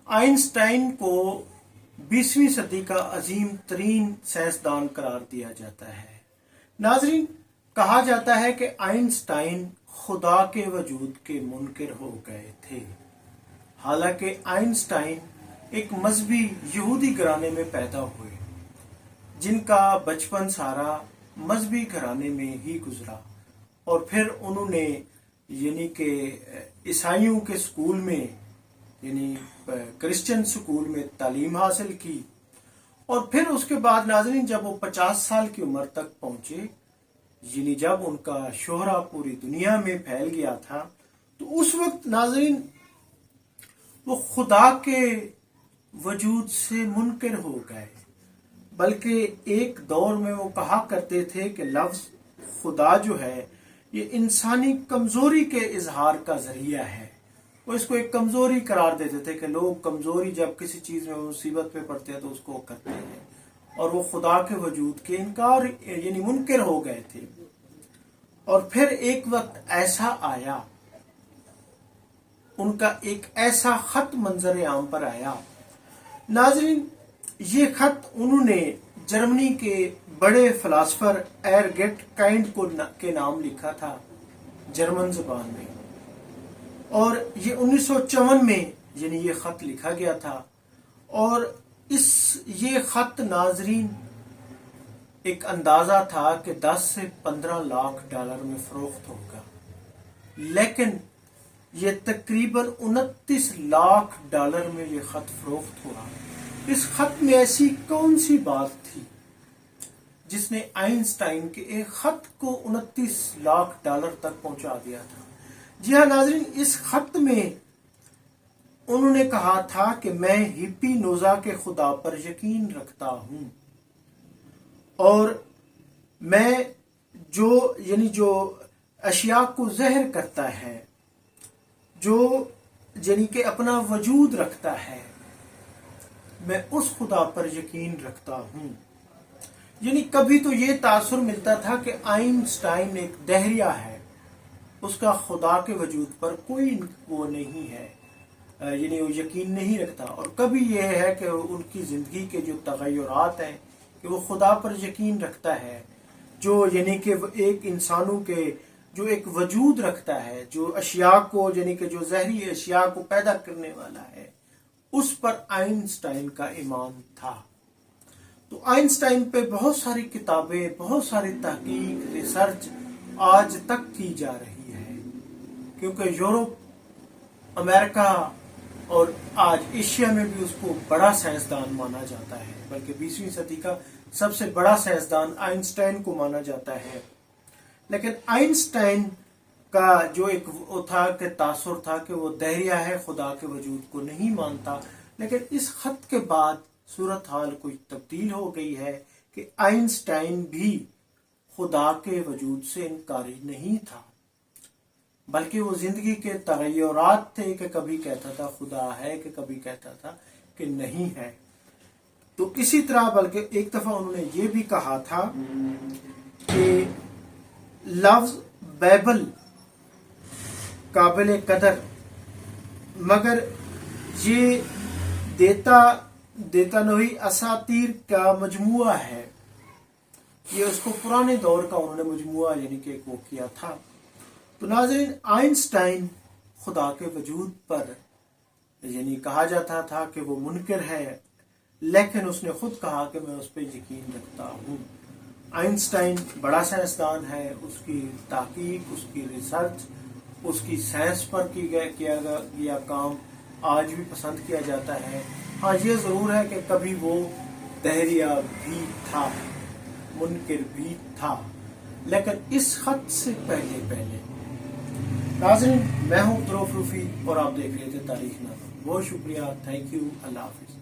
Einstein को 20वीं सदी का अजीम तरीन साइंसदान करार दिया जाता है। नाजरीन, कहा जाता है कि आइंस्टाइन खुदा के वजूद के मुनकिर हो गए थे। हालांकि आइंस्टाइन एक मजहबी यहूदी घराने में पैदा हुए, जिनका बचपन सारा मजहबी घराने में ही गुजरा, और फिर उन्होंने यानी कि ईसाइयों के स्कूल में यानी क्रिश्चियन स्कूल में तालीम हासिल की, और फिर उसके बाद नाजरीन जब वो 50 साल की उम्र तक पहुंचे, यानी जब उनका शोहरा पूरी दुनिया में फैल गया था, तो उस वक्त नाजरीन वो खुदा के वजूद से मुनकिर हो गए। बल्कि एक दौर में वो कहा करते थे कि लफ्ज खुदा जो है ये इंसानी कमजोरी के इजहार का जरिया है। वो इसको एक कमजोरी करार देते थे कि लोग कमजोरी जब किसी चीज में मुसीबत पे पड़ते हैं तो उसको करते हैं, और वो खुदा के वजूद के इनकार यानी मुनकिर हो गए थे। और फिर एक वक्त ऐसा आया, उनका एक ऐसा खत मंजर आम पर आया। नाजरीन, ये खत उन्होंने जर्मनी के बड़े फिलासफर एरगेट काइंड के नाम लिखा था जर्मन जुबान में, और ये 1954 में यानी ये खत लिखा गया था। और ये खत नाजरीन एक अंदाजा था कि 10 से 15 लाख डॉलर में फरोख्त होगा, लेकिन ये तकरीबन 29 लाख डॉलर में ये खत फरोख्त हुआ। इस खत में ऐसी कौन सी बात थी जिसने आइंस्टाइन के एक खत को 29 लाख डॉलर तक पहुंचा दिया था? जी हाँ नाजरीन, इस खत में उन्होंने कहा था कि मैं हिप्पी नोजा के खुदा पर यकीन रखता हूं, और मैं जो अशिया को जहर करता है, जो यानी कि अपना वजूद रखता है, मैं उस खुदा पर यकीन रखता हूं। यानी कभी तो ये तासुर मिलता था कि आइंस्टाइन एक दहरिया है, उसका खुदा के वजूद पर कोई वो नहीं है, यानी वो यकीन नहीं रखता। और कभी यह है कि उनकी जिंदगी के जो तगय्युरात हैं कि वो खुदा पर यकीन रखता है, जो यानी कि एक इंसानों के जो एक वजूद रखता है, जो अशिया को यानी कि जो जहरी अशिया को पैदा करने वाला है, उस पर आइंस्टाइन का ईमान था। तो आइंस्टाइन पे बहुत सारी किताबें, बहुत सारी तहकीक, रिसर्च आज तक की जा रही है, क्योंकि यूरोप, अमेरिका और आज एशिया में भी उसको बड़ा साइंसदान माना जाता है। बल्कि 20वीं सदी का सबसे बड़ा साइंसदान आइंस्टाइन को माना जाता है। लेकिन आइंस्टाइन का जो एक वो था कि तासुर था कि वो दहरिया है, खुदा के वजूद को नहीं मानता। लेकिन इस खत के बाद सूरत हाल कुछ तब्दील हो गई है कि आइंस्टाइन भी खुदा के वजूद से इनकारी नहीं था, बल्कि वो जिंदगी के तगय्युरात थे कि कभी कहता था खुदा है, कि कभी कहता था कि नहीं है। तो इसी तरह बल्कि एक दफा उन्होंने ये भी कहा था कि लफ्ज बाइबल काबिल कदर, मगर ये देता नहीं असातीर का मजमुआ है। ये उसको पुराने दौर का उन्होंने मजमुआ यानी कि वो किया था। तो नाज़रीन, आइंस्टाइन खुदा के वजूद पर यानी कहा जाता था कि वो मुनकिर है, लेकिन उसने खुद कहा कि मैं उस पर यकीन रखता हूँ। आइंस्टाइन बड़ा साइंसदान है, उसकी तहकीक, उसकी रिसर्च, उसकी साइंस पर किया गया काम आज भी पसंद किया जाता है। हाँ, ये ज़रूर है कि कभी वो दहरिया भी था, मुनकिर भी था, लेकिन इस खत से पहले। नाज़रीन, मैं हूँ अब्दुल रऊफ रूफी और आप देख रहे थे तारीख नामा। बहुत शुक्रिया, थैंक यू, अल्लाह हाफिज़।